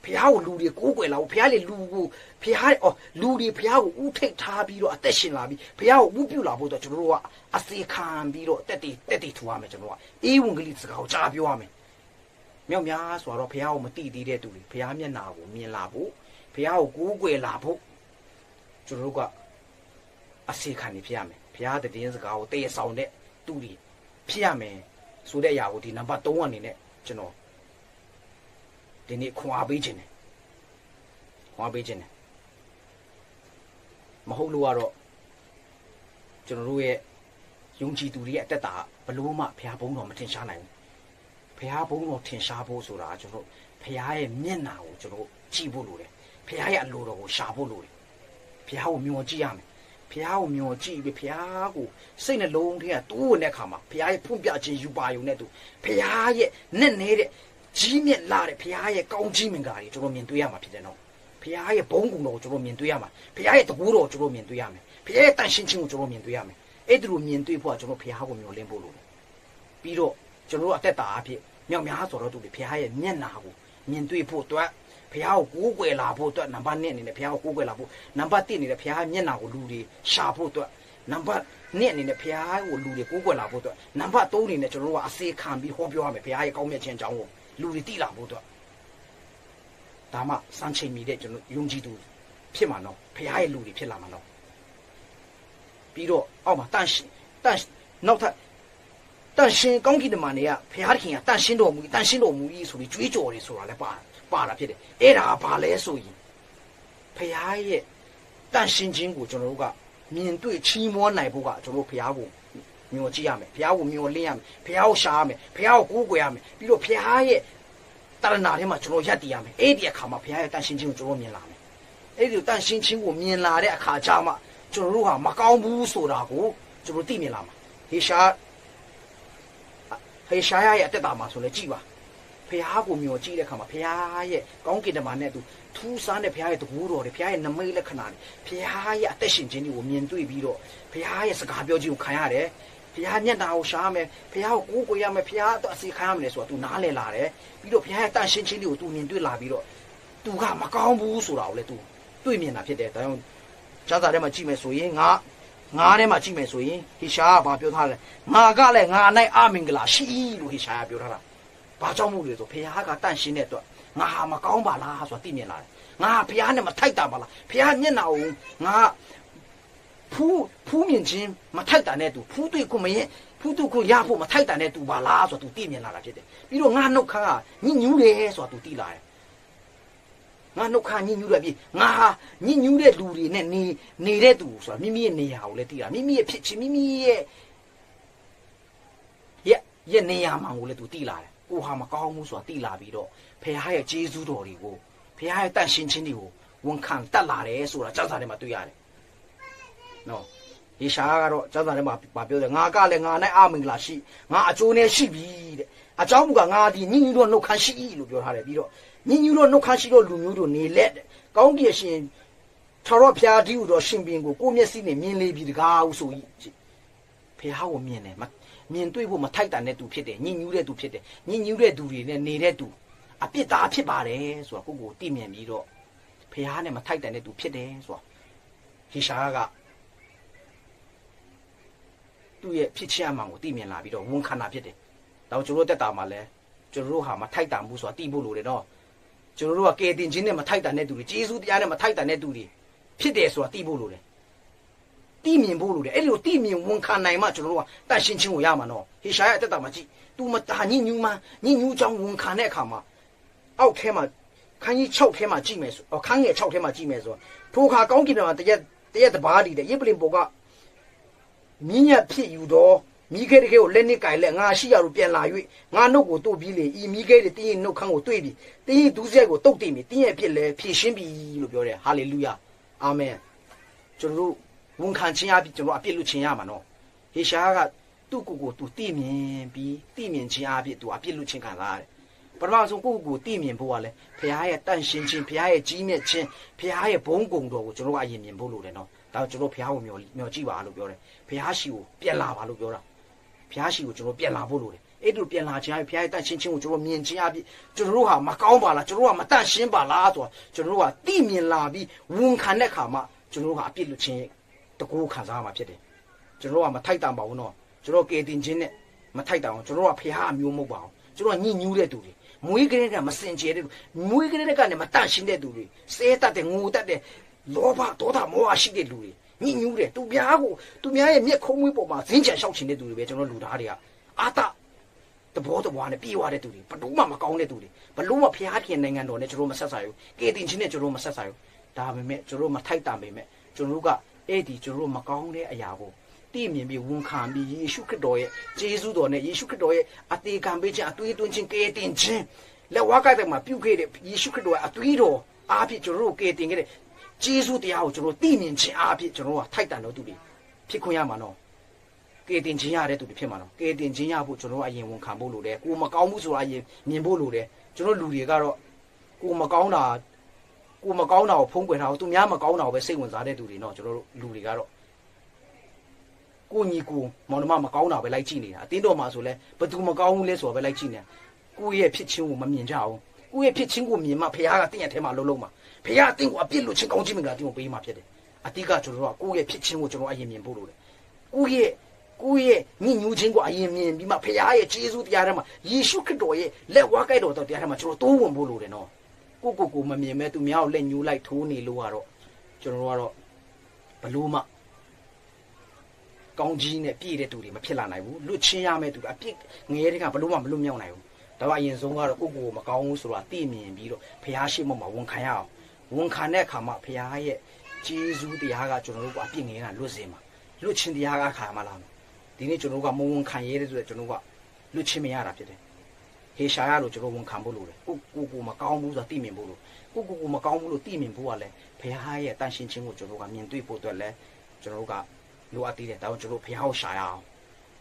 Speaker 1: ဘုရားကိုလူတွေကိုးကွယ်လာဖို့ဘုရားလေလူကိုဘုရားလူတွေဘုရားကိုဥထိတ်ထားပြီးတော့အသက်ရှင်လာပြီးဘုရားကိုဥပြုလာဖို့အတွက်ကျွန်တော်တို့ကအစီခံပြီးတော့တက်တည်ထူရမယ်ကျွန်တော်ကအေးဝင်ကလေးစကားကိုကြားပြောရမယ်မြောက်များဆိုတော့ဘုရားကိုမတိသေးတဲ့သူတွေဘုရားမျက်နာကိုမြင်လာဖို့ဘုရားကိုကိုးကွယ်လာဖို့ကျွန်တော်တို့ကအစီခံနေဖြစ်ရမယ်ဘုရားတည်င်းစကားကိုတည်ဆောင်တဲ့သူတွေဖြစ်ရမယ်ဆိုတဲ့အရာကိုဒီနံပါတ်3အနေနဲ့ကျွန်တော်ဒီနေ့ခွန်အားပေးခြင်းတယ်မဟုတ်လို့ကတော့ကျွန်တော်တို့ရဲ့ယုံကြည်သူတွေရဲ့အသက်တာဘလို့မှဘုရားဘုန်းတော်မထင်ရှားနိုင်ဘူးဘုရားဘုန်းတော်ထင်ရှားဖို့ဆိုတာကျွန်တော်ဘုရားရဲ့မျက်နာကိုကျွန်တော်ကြည့်ဖို့လိုတယ်ဘုရားရဲ့အလိုတော်ကိုရှာဖို့လိုတယ်ဘုရားကိုမျှော်ကြည့်ရမယ်ဘုရားကိုမျှော်ကြည့်ပြီးဘုရားကိုစိတ်နှလုံးထဲကတိုးဝင်တဲ့အခါမှာဘုရားရဲ့ဖွင့်ပြခြင်းယူပါယုံနဲ့သူဘုရားရဲ့နဲ့နေတဲ့ကြီးမြတ်လာတဲ့ဘုရားရဲ့ကောင်းကြီးမင်္ဂလာတွေကျွန်တော်မြင်တွေ့ရမှာဖြစ်တယ်နော်ဘုရားရဲ့ဘုန်းကူတော်ကိုကျွန်တော်မြင်တွေ့ရမှာဘုရားရဲ့တကူတော်ကိုကျွန်တော်မြင်တွေ့ရမယ်ဘုရားရဲ့တန်ရှင်းခြင်းကိုကျွန်တော်မြင်တွေ့ရမယ်အဲ့ဒီလိုမြင်တွေ့ဖို့ကကျွန်တော်ဘုရားကိုမျှော်လင့်ဖို့လိုတယ်ပြီးတော့ကျွန်တော်အသက်တာအဖြစ်မြောက်များဆိုတော့သူတွေဘုရားရဲ့မျက်နာကိုမြင်တွေ့ဖို့အတွက်ဘုရားကိုကိုးကွယ်လာဖို့အတွက်နံပါတ်1အနေနဲ့ဘုရားကိုကိုးကွယ်လာဖို့နံပါတ်1အနေနဲ့ဘုရားမျက်နာကိုလူတွေရှာဖို့အတွက်နံပါတ်2အနေနဲ့ဘုရားကိုလူတွေကိုးကွယ်လာဖို့အတွက်နံပါတ်3အနေနဲ့ကျွန်တော်တို့ကအစေခံပြီးဟောပြောရမယ်ဘုရားရဲ့ကောင်းမြတ်ခြင်းအကြောင်းကိုလူတွေသိလာဖို့အတွက်ဒါမှစံချိန်မီတဲ့ကျွန်တော်ယုံကြည်သူဖြစ်မှာနော်ဘုရားရဲ့လူတွေဖြစ်လာမှာနော်ပြီးတော့အောက်မှာတန်ရှင်းနောက်ထပ်တန်ရှင်းကောင်းကင်တမန်တွေကဘုရားခင်ကတန်ရှင်းတော်မူဆိုပြီးကြွေးကြော်တယ်ဆိုတာလည်းပါတာဖြစ်တယ်အဲ့ဒါဘာလဲဆိုရင်ဘုရားရဲ့တန်ရှင်းခြင်းကိုကျွန်တော်တို့ကမြင်တွေ့ချီးမွမ်းနိုင်ဖို့ကကျွန်တော်ဘုရားကိုမျှော်ကြည့်ရမယ်ဘုရားကိုမျှော်လင့်ရမယ်ဘုရားကိုရှာရမယ်ဘုရားကိုကိုးကွယ်ရမယ်ပြီးတော့ဘုရားရဲ့တရဏထဲမှာကျွန်တော်ရပ်တည်ရမယ်အဲ့ဒီအခါမှာဘုရားရဲ့တန်ရှင်းခြင်းကိုကျွန်တော်မြင်လာမယ်အဲ့ဒီတန်ရှင်းခြင်းကိုမြင်လာတဲ့အခါကျမှကျွန်တော်တို့ဟာမကောင်းဘူးဆိုတာကိုကျွန်တော်သိမြင်လာမှာဟေရှာယရဲ့အသက်တာမှာဆိုလဲကြည်ပါဘုရားကိုမျှော်ကြည့်တဲ့အခါမှာဘုရားရဲ့ကောင်းကင်တမန်နဲ့သူထူးဆန်းတဲ့ဘုရားရဲ့တကူတော်တွေဘုရားရဲ့နမိတ်လက္ခဏာတွေဘုရားရဲ့အသက်ရှင်ခြင်းတွေကိုမြင်တွေ့ပြီးတော့ဘုရားရဲ့စကားပြောခြင်းကိုခံရတယ်ဘုရားမျက်နှာကိုရှားမယ်ဘုရားကိုကိုးကွယ်ရမယ်ဘုရားအစီခံရမယ်ဆိုတာ तू နားလည်လာတယ်ပြီးတော့ဘုရားရဲ့တန်ရှင်းခြင်းတွေကို तू မြင်တွေ့လာပြီးတော့ तू ကမကောင်းဘူးဆိုတာကိုလည်း तू တွေ့မြင်တာဖြစ်တယ်ဒါကြောင့်ကျမ်းစာထဲမှာကြည့်မယ်ဆိုရင်ငါထဲမှာကြည့်မယ်ဆိုရင်ဟေရှာကဘာပြောထားလဲငါကလည်းငါ၌အမင်္ဂလာရှိလို့ဟေရှာကပြောထားတာဘာကြောင့်မို့လဲဆိုဘုရားကတန့်ရှင်းတဲ့အတွက်ငါဟာမကောင်းပါလားဆိုတာသိမြင်လာတယ်ငါဘုရားနဲ့မထိုက်တာပါလားဘုရားမျက်နှာကိုငါဖူးမြင်ခြင်းမထိုက်တာနဲ့သူဖူးတွေ့ကိုမရင်ဖူးတွေ့ကိုရဖို့မထိုက်တာနဲ့သူပါလားဆိုတာသူသိမြင်လာတာဖြစ်တယ်ပြီးတော့ငါနှုတ်ခမ်းကညှဉ်းညူးတယ်ဆိုတာသူသိလာတယ်ငါနှုတ်ခမ်းညှဉ်းညူးတယ်ပြီးငါဟာညှဉ်းညူးတဲ့လူတွေနဲ့နေတဲ့သူဆိုတာမိမိရဲ့နေရာကိုလည်းသိတာမိမိရဲ့ဖြစ်ခြင်းမိမိရဲ့နေရာမှာကိုလည်းသူသိလာတယ်ကိုဟာမကောင်းဘူးဆိုတာသိလာပြီးတော့ဖခင်ရဲ့ကျေးဇူးတော်တွေကိုဖခင်ရဲ့တန်ရှင်းခြင်းတွေကိုဝန်ခံတတ်လာတယ်ဆိုတာကျမ်းစာထဲမှာတွေ့ရတယ်နော်ယေရှာကတော့ကျမ်းစာထဲမှာပြောတယ်ငါကလည်းငါ၌အမင်္ဂလာရှိငါအကျိုးနဲ့ရှိပြီတဲ့အကြောင်းမူကငါဒီညဉ့်ညူးတော့နှုတ်ခမ်းရှိလို့ပြောထားတယ်ပြီးတော့ညဉ့်ညူးတော့နှုတ်ခမ်းရှိတော့လူမျိုးတို့နေလက်ကောင်းကင်ရှင်ထာဝရဘုရားဒီဟုသောရှင်ဘုရင်ကိုကိုမျက်စိနဲ့မြင်လေပြီတကားဟုဆို၏ဖခင်ကိုမြင်တယ်မြင်တွေ့ဖို့မထိုက်တန်တဲ့သူဖြစ်တယ်ညဉ့်ညူးတဲ့သူဖြစ်တယ်ညဉ့်ညူးတဲ့သူတွေနဲ့နေတဲ့သူ အပြစ်သားဖြစ်ပါတယ်ဆိုတာကိုကိုသိမြင်ပြီးတော့ဖះနဲ့မထိုက်တန်တဲ့သူဖြစ်တယ်ဆိုတာဟေရှာယကသူ့ရဲ့ဖြစ်ချင်းအမှန်ကိုသိမြင်လာပြီးတော့ဝန်ခံတာဖြစ်တယ်။ဒါကြောင့်ကျွန်တော်တက်တာမှာလဲကျွန်တော်တို့ဟာမထိုက်တန်ဘူးဆိုတာသိဖို့လိုတယ်နော်။ကျွန်တော်တို့ကကယ်တင်ခြင်းနဲ့မထိုက်တန်တဲ့သူတွေယေရှုတရားနဲ့မထိုက်တန်တဲ့သူတွေဖြစ်တယ်ဆိုတာသိဖို့လိုတယ်။သိမြင်ဖို့လိုတယ်။အဲ့လိုသိမြင်ဝန်ခံနိုင်မှကျွန်တော်တို့ကတန်ရှင်းခြင်းကိုရမှာနော်။ဟေရှာယတက်တာမှာကြည့်။ तू မတာညညူးမှညညူးကြောင့်ဝန်ခံတဲ့အခါမှာအောက်ထဲမှာခန်းကြီး6ထဲမှာကြည့်မယ်ဆိုခန်းငယ်6ထဲမှာကြည့်မယ်ဆိုထိုခါကောင်းကင်မှာတရက်တပါးတည်တဲ့ယေပလင်ဘောကမြင်းရဖြစ်ယူတော့မိခဲတကယ်ကိုလက်နစ်ကင်လက်ငါရှိရလို့ပြန်လာ၍ငါနှုတ်ကိုတို့ပြီးလေဤမိခဲတဲ့တင်းရဲ့နှုတ်ခမ်းကိုတွေ့ပြီးတင်းရဲ့ဒူးစရိုက်ကိုတုတ်တင်ပြီးတင်းရဲ့ဖြစ်လဲဖြည့်ရှင်းပြီလို့ပြောတယ်ဟာလေလုယာအာမင်ကျွန်တော်တို့ဝန်ခံခြင်းအပြင်ကျွန်တော်အပြစ်လွတ်ခြင်းရမှာနော်ဟေရှာကသူ့ကိုသူသိမြင်ပြီးသိမြင်ခြင်းအပြင်သူအပြစ်လွတ်ခြင်းခံစားရတယ်ပထမဆုံးကိုသိမြင်ဖို့ကလည်းဘုရားရဲ့တန်ရှင်းခြင်းဘုရားရဲ့ကြီးမြတ်ခြင်းဘုရားရဲ့ဘုန်းကုံတော်ကိုကျွန်တော်ကအရင်မြင်ဖို့လိုတယ်နော်ဒါကျွန်တော်ဘုရားကိုမျှော်ကြည့်ပါလို့ပြောတယ်ဘုရားရှိကိုပြန်လာပါလို့ပြောတာဘုရားရှိကိုကျွန်တော်ပြန်လာဖို့လိုတယ်အဲ့လိုပြန်လာခြင်းအပြင်ဘုရားရဲ့တန်ရှင်းခြင်းကိုကျွန်တော်မြင်ခြင်းအပြင်ကျွန်တော်တို့ဟာမကောင်းပါလားကျွန်တော်တို့ကမတန်ရှင်းပါလားဆိုတော့ကျွန်တော်တို့ကသိမြင်လာပြီးဝန်ခံတဲ့ခါမှာကျွန်တော်တို့ကအပြစ်လွတ်ခြင်းတကူခံစားရမှာဖြစ်တယ်ကျွန်တော်တို့ကမထိုက်တန်ပါဘူးနော်ကျွန်တော်ကယ်တင်ခြင်းနဲ့မထိုက်တန်အောင်ကျွန်တော်တို့ကဘုရားအမျိုးမဟုတ်ပါဘူးကျွန်တော်ကညှဉ်းညူးတဲ့သူတွေမွေးကလေးကမစင်ကြဲတဲ့မွေးကလေးကလည်းမတန့်ရှင်းတဲ့သူတွေစဲတတ်တဲ့ငိုတတ်တဲ့လောဘဒေါသမောဟရှိတဲ့လူတွေညှဉ်းညူးတဲ့သူများရဲ့မျက်ခုံးမွေးပေါ်မှာဇင်းချန်လျှောက်ချင်တဲ့သူတွေပဲကျွန်တော်လူသားတွေကအာတတဘောတဘွားနဲ့ပြေးသွားတဲ့သူတွေဘလို့မှမကောင်းတဲ့သူတွေဘလို့မှဖျားခင်နိုင်ငံတော်နဲ့ကျွန်တော်မဆက်ဆံဘူးကယ်တင်ခြင်းနဲ့ကျွန်တော်မဆက်ဆံဘူးဒါပေမဲ့ကျွန်တော်မထိုက်တန်ပေမဲ့ကျွန်တော်ကအဲ့ဒီကျွန်တော်မကောင်းတဲ့အရာကိုသိမြင်ပြီးဝန်ခံပြီးယေရှုခရစ်တော်ရဲ့ဂျေဇုတော်နဲ့ယေရှုခရစ်တော်ရဲ့အသေးခံပေးခြင်းအသွေးသွင်းခြင်းကယ်တင်ခြင်းလက်ဝါးကိုက်တဲ့မှာပြုခဲ့တဲ့ယေရှုခရစ်တော်ရဲ့အသွေးတော်အားဖြင့်ကျွန်တော်တို့ကယ်တင်ခဲ့တဲ့ဂျေဇုတရားကိုကျွန်တော်သိမြင်ခြင်းအားဖြင့်ကျွန်တော်ကထိုက်တန်တော်သူတွေဖြစ်ခွင့်ရမှာနော်ကယ်တင်ခြင်းရတဲ့သူတွေဖြစ်မှာနော်ကယ်တင်ခြင်းရဖို့ကျွန်တော်အရင်ဝန်ခံဖို့လိုတယ်ကိုမကောင်းဘူးဆိုတာအရင်မြင်ဖို့လိုတယ်ကျွန်တော်လူတွေကတော့ကိုမကောင်းတာကိုဖုံးကွယ်ထားအောင်သူများမကောင်းတာကိုပဲစိတ်ဝင်စားတဲ့သူတွေနော်ကျွန်တော်တို့လူတွေကတော့ကိုညီကိုမောင်နှမမကောင်းတာပဲလိုက်ကြည့်နေတာအတင်းတော်မှာဆိုလဲဘသူမကောင်းဘူးလဲဆိုတော့ပဲလိုက်ကြည့်နေတာကိုရဲ့ဖြစ်ချင်းကိုမမြင်ကြအောင်ကိုရဲ့ဖြစ်ချင်းကိုမြင်မှဖခင်ကတင့်ရဲ့ထဲမှာလုံးမှာဖခင်ကတင့်ကိုအပြစ်လို့ချင်းကောင်းချင်းမင်္ဂလာတင့်ကိုပေးမှဖြစ်တယ်အတိကကျွန်တော်တို့ကကိုရဲ့ဖြစ်ချင်းကိုကျွန်တော်အရင်မြင်ဖို့လိုတယ်ကိုရဲ့ညဉ့်ညူးချင်းကိုအရင်မြင်ပြီးမှဖခင်ရဲ့ဂျေဇုတရားထဲမှာယေရှုခရစ်တော်ရဲ့လက်ဝါးကိုက်တော်တရားထဲမှာကျွန်တော်တိုးဝင်ဖို့လိုတယ်နော်ကိုမမြင်မဲ့သူများကိုလက်ညှိုးလိုက်ထိုးနေလို့ကတော့ကျွန်တော်တို့ကတော့ဘလို့မှကောင်းကြီးနဲ့ပြည့်တဲ့သူတွေမဖြစ်လာနိုင်ဘူးလွတ်ချင်းရမယ့်သူအပြစ်ငရဲတွေကဘလို့မှမလွတ်မြောက်နိုင်ဘူးဒါကအရင်ဆုံးကတော့ကိုမကောင်းဘူးဆိုတာသိမြင်ပြီးတော့ဖះရှိမှဝန်ခံရအောင်ဝန်ခံတဲ့အခါမှာဖះရဲ့ဂျေဇုတရားကကျွန်တော်တို့ကအပြစ်ငရဲကလွတ်စေမှာလွတ်ချင်းတရားကခါမှလာမယ်ဒီနေ့ကျွန်တော်တို့ကမဝန်ခံရဲတဲ့ဆိုတော့ကျွန်တော်ကလွတ်ချင်းမရတာဖြစ်တယ်ဟေရှာယလို့ကျွန်တော်ဝန်ခံဖို့လိုတယ်ကိုမကောင်းဘူးဆိုတာသိမြင်ဖို့လိုကိုမကောင်းဘူးလို့သိမြင်ဖို့ကလည်းဖះရဲ့တန်ရှင်းခြင်းကိုကျွန်တော်ကမြင်တွေ့ဖို့အတွက်လည်းကျွန်တော်တို့ကလိုအပ်သေးတယ်ဒါကြောင့်ကျွန်တော်ဘုရားကိုရှာရအောင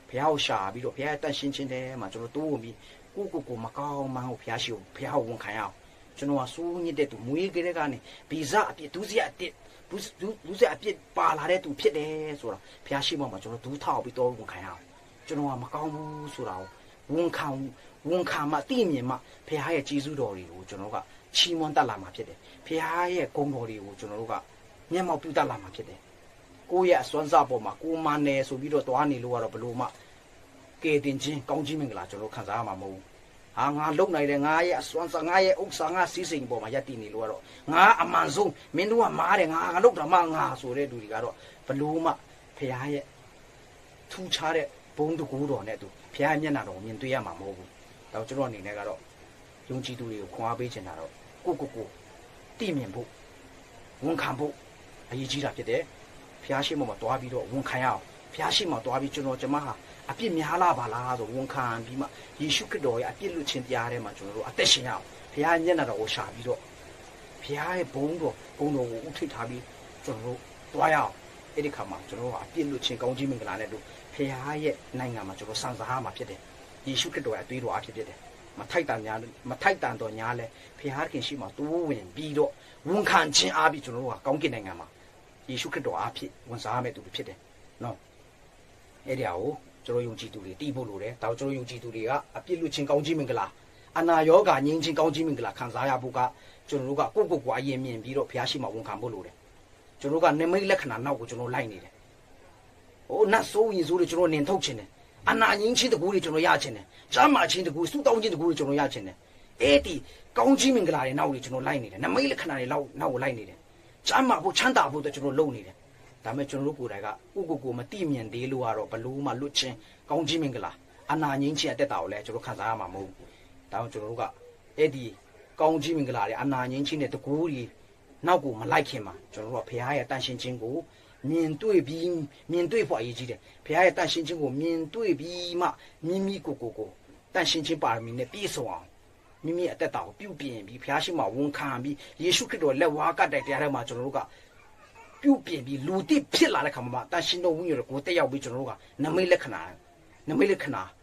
Speaker 1: ်ဘုရားကိုရှာပြီးတော့ဘုရားရဲ့တန်ရှင်းခြင်းထဲမှာကျွန်တော်တိုးဝင်ပြီးကိုမကောင်းမှန်းကိုဘုရားရှိကိုဘုရားကိုဝန်ခံရအောင်ကျွန်တော်ကစိုးညစ်တဲ့သူမွေးကလေးကနေဗီဇအပြစ်ဒုစရအပြစ်ဒုစရအပြစ်ပါလာတဲ့သူဖြစ်တယ်ဆိုတာဘုရားရှိမှကျွန်တော်ဒူးထောက်ပြီးတော့ဝန်ခံရအောင်ကျွန်တော်ကမကောင်းဘူးဆိုတာကိုဝန်ခံမှသိမြင်မှဘုရားရဲ့ကျေးဇူးတော်တွေကိုကျွန်တော်ကချီးမွမ်းတတ်လာမှာဖြစ်တယ်ဘုရားရဲ့ဂုဏ်တော်တွေကိုကျွန်တော်တို့ကမျက်မှောက်ပြုတတ်လာမှာဖြစ်တယ်ကိုယ့်ရဲ့အစွမ်းစားပေါ်မှာကိုမနယ်ဆိုပြီးတော့တွားနေလို့ကတော့ဘလို့မှကဲတင်ချင်းကောင်းချင်းမင်္ဂလာကျွန်တော်ခံစားရမှာမဟုတ်ဘူးဟာငါလုံနိုင်တယ်ငါရဲ့အစွမ်းစားငါရဲ့ဥစ္စာငါစီးစိမ်ပေါ်မှာရပ်တည်နေလို့ကတော့ငါအမှန်ဆုံးမင်းတို့ကမားတယ်ငါလုံတာမှငါဆိုတဲ့လူတွေကတော့ဘလို့မှဖခင်ရဲ့ထူခြားတဲ့ဘုံတကူတော်နဲ့သူဖခင်မျက်နှာတော်မြင်တွေ့ရမှာမဟုတ်ဘူးဒါကျွန်တော်အနေနဲ့ကတော့ယုံကြည်သူတွေကိုခွန်အားပေးချင်တာတော့ကိုတိမြင်ဖို့ဝန်ခံဖို့အရေးကြီးတာဖြစ်တယ်ဖျားရှိမှာတွားပြီးတော့ဝန်ခံရအောင်ဖျားရှိမှာတွားပြီးကျွန်တော်ဟာအပြစ်များလားပါလားဆိုဝန်ခံပြီးမှယေရှုခရစ်တော်ရဲ့အပြစ်လွတ်ခြင်းတရားထဲမှာကျွန်တော်တို့အသက်ရှင်ရအောင်ဖျားမျက်နှာတော်ကိုရှာပြီးတော့ဖျားရဲ့ဘုံတော်ကိုဥထိပ်ထားပြီးကျွန်တော်တို့တွားရအောင်အဲ့ဒီခါမှာကျွန်တော်တို့အပြစ်လွတ်ခြင်းကောင်းကြီးမင်္ဂလာနဲ့တို့ဖျားရဲ့နိုင်ငံမှာကျွန်တော်စံစားမှာဖြစ်တယ်ယေရှုခရစ်တော်ရဲ့အသွေးတော်အဖြစ်ဖြစ်တယ်မထိုက်တန်တော်ညာလဲဖျားခင်ရှိမှာတိုးဝင်ပြီးတော့ဝန်ခံခြင်းအားပြီးကျွန်တော်တို့ကကောင်းကင်နိုင်ငံမှာယေရှုခရစ်တော်အားဖြင့်ဝန်စားရမယ့်သူတွေဖြစ်တယ်နော်အဲ့ဒီဟာကိုကျွန်တော်ယုံကြည်သူတွေတည်ဖို့လိုတယ်ဒါကြောင့်ကျွန်တော်ယုံကြည်သူတွေကအပြစ်လွတ်ခြင်းကောင်းကြီးမင်္ဂလာ အနာယောဂငြိမ်းချင်းကောင်းခြင်းမင်္ဂလာခံစားရဖို့ကကျွန်တော်တို့ကကိုအရင်မြင်ပြီးတော့ဘုရားရှိခိုးဝန်ခံဖို့လိုတယ်ကျွန်တော်တို့ကနမိတ်လက္ခဏာနောက်ကိုကျွန်တော်လိုက်နေတယ်ဟိုနတ်ဆိုးရင်ဆိုးတွေကျွန်တော်နင်ထုတ်ခြင်းတယ်အနာငြိမ်းချင်းတကူတွေကျွန်တော်ရခြင်းတယ်ကျမ်းမာခြင်းတကူစုတောင်းခြင်းတကူတွေကျွန်တော်ရခြင်းတယ်အဲ့ဒီကောင်းခြင်းမင်္ဂလာတွေနောက်တွေကျွန်တော်လိုက်နေတယ်နမိတ်လက္ခဏာတွေနောက်ကိုလိုက်နေတယ်ကျမ်းမာဖို့ချမ်းသာဖို့ကျွန်တော်လုပ်နေတယ်ဒါပေမဲ့ကျွန်တော်တို့ကိုယ်တိုင်ကကိုမတိမြင်သေးလို့ကတော့ဘလို့မှလွတ်ချင်းကောင်းခြင်းမင်္ဂလာအနာငြိမ်းခြင်းအတက်တာကိုလည်းကျွန်တော်ခံစားရမှာမဟုတ်ဘူးဒါကြောင့်ကျွန်တော်တို့ကအဲ့ဒီကောင်းခြင်းမင်္ဂလာတွေအနာငြိမ်းခြင်းတဲ့တကူတွေနောက်ကိုမလိုက်ခင်မှာကျွန်တော်တို့ကဘုရားရဲ့တန်ရှင်းခြင်းကိုမြင်တွေ့ဖို့အရေးကြီးတယ်ဘုရားရဲ့တန်ရှင်းခြင်းကိုမြင်တွေ့ပြီးမှမိမိကိုတန်ရှင်းခြင်းပါရမီနဲ့ပြည့်စုံအောင်မိမိအသက်တာကိုပြုပြင်ပြီးဘုရားရှိခိုးဝန်ခံပြီးယေရှုခရစ်တော်လက်ဝါးကတိုက်တရားထဲမှာကျွန်တော်တို့ကပြုပြင်ပြီးလူတိဖြစ်လာတဲ့ခါမှာတန်ရှင်းတော်ဝိညာဉ်ကိုတက်ရောက်ပြီးကျွန်တော်တို့ကနမိတ်လက္ခဏာ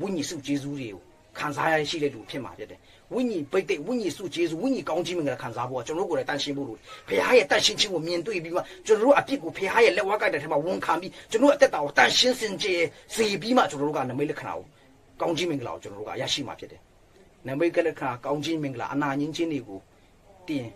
Speaker 1: ဝိညာဉ်စုကျေးဇူးတွေကိုခံစားရရှိတဲ့လူဖြစ်မှာဖြစ်တယ်ဝိညာဉ်ပိတ်တဲ့ဝိညာဉ်စုကျေးဇူးဝိညာဉ်ကောင်းခြင်းမင်္ဂလာခံစားဖို့ကကျွန်တော်တို့ကိုယ်တိုင်တန်ရှင်းဖို့လို့ဘုရားရဲ့တန်ရှင်းခြင်းကိုမြင်တွေ့ပြီးမှကျွန်တော်တို့အပြစ်ကိုဘုရားရဲ့လက်ဝါးကတိုက်ထဲမှာဝန်ခံပြီးကျွန်တော်အသက်တာကိုတန်ရှင်းစင်ကြယ်စေပြီးမှကျွန်တော်တို့ကနမိတ်လက္ခဏာကိုကောင်းခြင်းမင်္ဂလာကိုကျွန်တော်တို့ကရရှိမှာဖြစ်တယ်နမိတ်လက္ခဏာကောင်းခြင်းမင်္ဂလာအနာငြင်းခြင်းတွေကိုတင်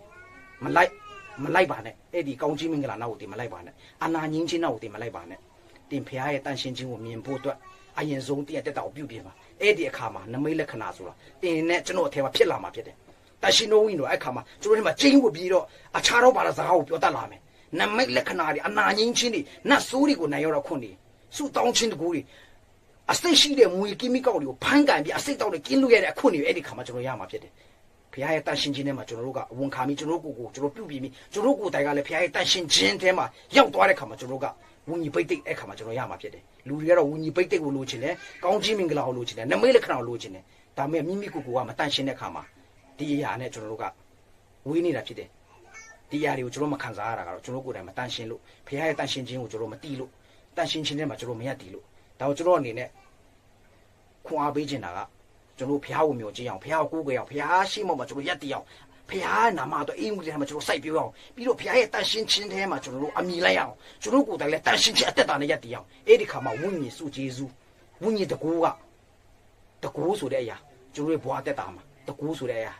Speaker 1: မလိုက်ပါနဲ့အဲ့ဒီကောင်းခြင်းမင်္ဂလာနောက်ကိုတင်မလိုက်ပါနဲ့အနာငြင်းခြင်းနောက်ကိုတင်မလိုက်ပါနဲ့တင်ဘုရားရဲ့တန်ရှင်းခြင်းကိုမြင်ဖို့အတွက်အရင်ဆုံးတည့်တက်တာကိုပြုပြင်ပါအဲ့ဒီအခါမှာနမိတ်လက္ခဏာဆိုတာတင်နဲ့ကျွန်တော်အထက်မှာဖြစ်လာမှာဖြစ်တယ်တန်ရှင်းတော်ဝိညာဉ်တော်အဲ့ခါမှာကျွန်တော်တို့မှာကျင်းဝပြီးတော့အခြားတော့ပါတဲ့စကားကိုပြောတတ်လာမယ်နမိတ်လက္ခဏာတွေအနာငြင်းခြင်းတွေနတ်ဆိုးတွေကိုနိုင်ရောက်တော့ခွင့်နေစုတောင်းခြင်းတကူတွေအစိတ်ရှိတဲ့မွေကီမီကောက်တွေကိုဖမ်းကန်ပြီးအစိတ်တောက်တွေကင်းလို့ရတဲ့အခွင့်တွေအဲ့ဒီခါမှာကျွန်တော်ရမှာဖြစ်တယ်ဘုရားရဲ့တန်ရှင်းခြင်းထဲမှာကျွန်တော်တို့ကဝန်ခံပြီးကျွန်တော်တို့ကိုကျွန်တော်ပြုပြင်ပြီးကျွန်တော်ကိုယ်တိုင်ကလည်းဘုရားရဲ့တန်ရှင်းခြင်းထဲမှာရောက်သွားတဲ့ခါမှာကျွန်တော်တို့ကဝိညာဉ်ပိတ်တိတ်အဲ့ခါမှာကျွန်တော်ရမှာဖြစ်တယ်လူတွေကတော့ဝိညာဉ်ပိတ်တိတ်ကိုလိုချင်တယ်ကောင်းခြင်းမင်္ဂလာကိုလိုချင်တယ်နမိတ်လက္ခဏာကိုလိုချင်တယ်ဒါပေမဲ့မိမိကိုယ်ကမတန်ရှင်းတဲ့ခါမှာဒီအရာနဲ့ကျွန်တော်တို့ကဝေးနေတာဖြစ်တယ်ဒီအရာတွေကိုကျွန်တော်မခံစားရတာကတော့ကျွန်တော်ကိုယ်တိုင်မတန်ရှင်းလို့ဘုရားရဲ့တန်ရှင်းခြင်းကိုကျွန်တော်မသိလို့တန်ရှင်းခြင်းထဲမှာကျွန်တော်မရတည်လို့ဒါကိုကျွန်တော်အနေနဲ့ခွန်အားပေးခြင်းတာကကျွန်တော်ဘုရားကိုမျှော်ကြည့်အောင်ဘုရားကိုကိုးကွယ်အောင်ဘုရားရှိမှမှာကျွန်တော်ရက်တည်အောင်ဘုရားနာမတော်အိမ်ဦးထဲမှာကျွန်တော်စိုက်ပြောအောင်ပြီးတော့ဘုရားရဲ့တန်ရှင်းခြင်းထဲမှာကျွန်တော်တို့အမိလိုက်အောင်ကျွန်တော်ကိုယ်တိုင်လည်းတန်ရှင်းခြင်းအသက်တာနဲ့ရက်တည်အောင်အဲ့ဒီခါမှာဝိညာဉ်စုကျေးဇူးဝိညာဉ်တကူဆိုတဲ့အရာကျွန်တော်ရဲ့ဘဝအသက်တာမှာတကူဆိုတဲ့အရာ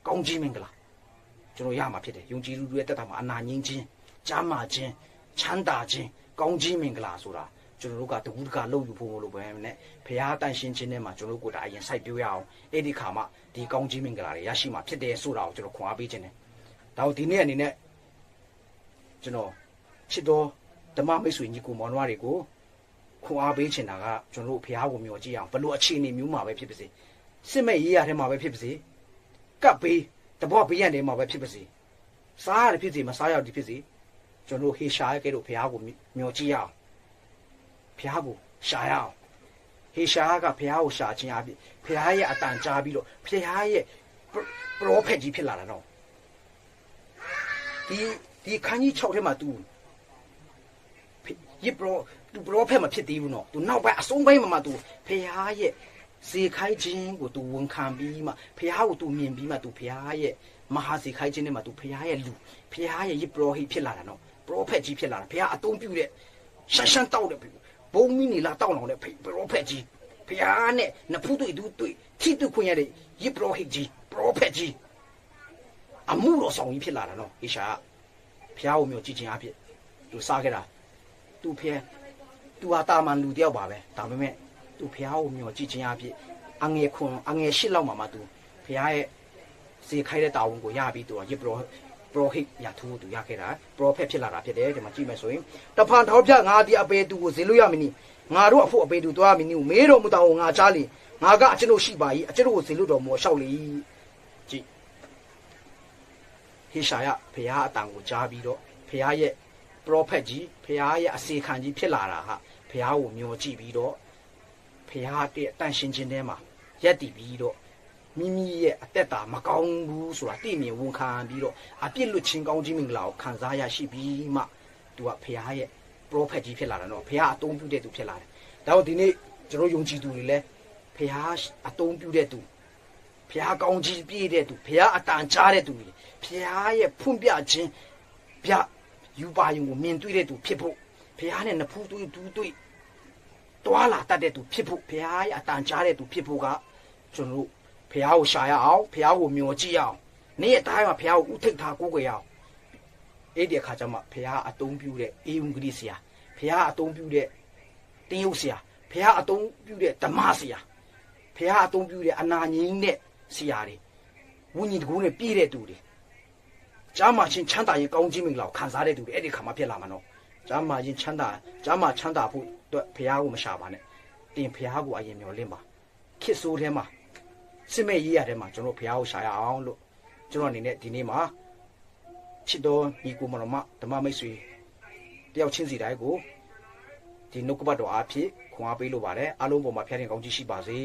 Speaker 1: ကောင်းခြင်းမင်္ဂလာကျွန်တော်ရမှာဖြစ်တယ်ယုံကြည်သူတွေရဲ့တက်တာမှာအနာငြင်းခြင်းကြားမှာခြင်းချမ်းသာခြင်းကောင်းခြင်းမင်္ဂလာဆိုတာကျွန်တော်တို့ကတကူတကလှုပ်ယူဖို့လို့ပဲနဲ့ဘုရားတန်ရှင်းခြင်းထဲမှာကျွန်တော်တို့ကိုယ်တိုင်အရင်စိုက်ပြောရအောင်အဲ့ဒီခါမှာဒီကောင်းခြင်းမင်္ဂလာတွေရရှိမှာဖြစ်တယ်ဆိုတာကိုကျွန်တော်ခွန်အားပေးခြင်းတယ်ဒါကိုဒီနေ့အနေနဲ့ကျွန်တော်ချစ်တော်ဓမ္မမိတ်ဆွေညီကိုမောင်နှမတွေကိုခွန်အားပေးခြင်းတာကကျွန်တော်တို့ဘုရားကိုမျှော်ကြည့်အောင်ဘလို့အခြေအနေမျိုးမှာပဲဖြစ်ပါစေစစ်မဲ့ရေးရထဲမှာပဲဖြစ်ပါစေကပ်ပေးတဘောပေးရတဲ့မှာပဲဖြစ်ပါစေစားရတယ်ဖြစ်စေမစားရတဲ့ဖြစ်စေကျွန်တော်တို့ဟေရှာရဲ့ကဲတို့ဘုရားကိုမျှော်ကြည့်ရအောင်ဘုရားကိုရှာရအောင်ဟေရှာကဘုရားကိုရှာခြင်းအပြင်ဘုရားရဲ့အတန်ကြားပြီးတော့ဘုရားရဲ့ပရောဖက်ကြီးဖြစ်လာတာတော့ဒီခန်းကြီး6ထဲမှာ तू ပရောဖက်မဖြစ်သေးဘူးနော် तू နောက်ပိုင်းအဆုံးပိုင်းမှာ तू ဘုရားရဲ့စေခိုင်းခြင်းကို तू ဝန်ခံပြီးမှဘုရားကို तू မြင်ပြီးမှ तू ဘုရားရဲ့မဟာစေခိုင်းခြင်းနဲ့မှ तू ဘုရားရဲ့လူဘုရားရဲ့ပရောဟိတ်ဖြစ်လာတာနော်ပရောဖက်ကြီးဖြစ်လာတာဘုရားအသုံးပြုတဲ့ရှမ်းတောက်တဲ့ဘုံမီနီလာတောက်အောင်တဲ့ပရောဖက်ကြီးဘုရားနဲ့နဖူးတွေ့ထိတွေ့ခွင့်ရတဲ့ပရောဟိတ်ကြီးပရောဖက်ကြီးအမှုတော်ဆောင်ကြီးဖြစ်လာတာနော်ဟေရှာဘုရားကိုမျိုးကြည်ခြင်းအဖြစ် तू စားခဲ့တာ तू သူဟာတာမန်လူတယောက်ပါပဲဒါပေမဲ့ तू ဘုရားကိုမျိုးကြည်ခြင်းအဖြစ်အငယ်၈လောက်မှ तू ဘုရားရဲ့စေခိုင်းတဲ့တာဝန်ကိုရပြီး तू ပရောဟိတ်ရထူး तू ရခဲ့တာပရောဖက်ဖြစ်လာတာဖြစ်တယ်ဒီမှာကြည့်မယ်ဆိုရင်တဖန်ထောက်ပြငါဒီအပေသူကိုဇေလို့ရမည်နီငါတို့အဖို့အပေသူသွားမည်နီကိုမေးတော်မူတောင်းငါကြားလေငါကအကျွန်ုပ်ရှိပါ၏အကျွန်ုပ်ကိုဇေလို့တော်မူလျှောက်လေကြည့်ဟေရှာယဘုရားအတန်ကိုကြားပြီးတော့ဘုရားရဲ့ပရောဖက်ကြီးဘုရားရဲ့အစေခံကြီးဖြစ်လာတာဟာဘုရားကိုမျှော်ကြည့်ပြီးတော့ဘုရားတဲ့တန်ရှင်းခြင်းထဲမှာရက်တည်ပြီးတော့မိမိရဲ့အသက်တာမကောင်းဘူးဆိုတာသိမြင်ဝန်ခံပြီးတော့အပြစ်လွတ်ခြင်းကောင်းခြင်းမင်္ဂလာကိုခံစားရရှိပြီးမှ तू ကဘုရားရဲ့ပရောဖက်ကြီးဖြစ်လာတာနော်ဘုရားအသုံးပြုတဲ့သူဖြစ်လာတယ်ဒါတော့ဒီနေ့ကျွန်တော်ယုံကြည်သူတွေလည်းဘုရားအသုံးပြုတဲ့သူဘုရားကောင်းကြီးပြည့်တဲ့သူဘုရားအတန်ကြားတဲ့သူတွေဘုရားရဲ့ဖွင့်ပြခြင်းယူပါယုံကိုမြင်တွေ့တဲ့သူဖြစ်ဖို့ဘုရားနဲ့နဖူးတွေ့ တွာလာတတ်တဲ့သူဖြစ်ဖို့ဘုရားရဲ့အတန်ကြားတဲ့သူဖြစ်ဖို့ကကျွန်တော်တို့ဘုရားကိုရှာရအောင်ဘုရားကိုမျှော်ကြည့်ရအောင်နေ့ရက်တိုင်းမှာဘုရားကိုဥထိတ်ထားကိုးကွယ်ရအောင်အဲ့ဒီအခါကျမှဘုရားအတုံးပြူတဲ့အေဝံဂေလိဆရာဘုရားအတုံးပြူတဲ့တင်းယုတ်ဆရာဘုရားအတုံးပြူတဲ့ဓမ္မဆရာဘုရားအတုံးပြူတဲ့အနာငြိမ်းတဲ့ဆရာတွေဝိညာဉ်တကူနဲ့ပြည့်တဲ့သူတွေကျမ်းမာခြင်းချမ်းသာရင်ကောင်းခြင်းမင်္ဂလာကိုခံစားတဲ့သူတွေအဲ့ဒီခါမှဖြစ်လာမှာနော်ကျမ်းမာခြင်းချမ်းသာကျမ်းမာချမ်းသာဖို့အတွက်ဘုရားကိုမရှာပါနဲ့တင်ဘုရားကိုအရင်မျှော်လင့်ပါခစ်ဆိုးထဲမှာစစ်မဲ့ရေးရထဲမှာကျွန်တော်ဘုရားကိုရှာရအောင်လို့ကျွန်တော်အနေနဲ့ဒီနေ့မှာချစ်တော်ညီကိုမတော်မဓမ္မမိတ်ဆွေတယောက်ချင်းစီတိုင်းကိုဒီနှုတ်ကပတ်တော်အားဖြင့်ခွန်အားပေးလိုပါတယ်အားလုံးပေါ်မှာဖျားတင်ကောင်းကြီးရှိပါစေ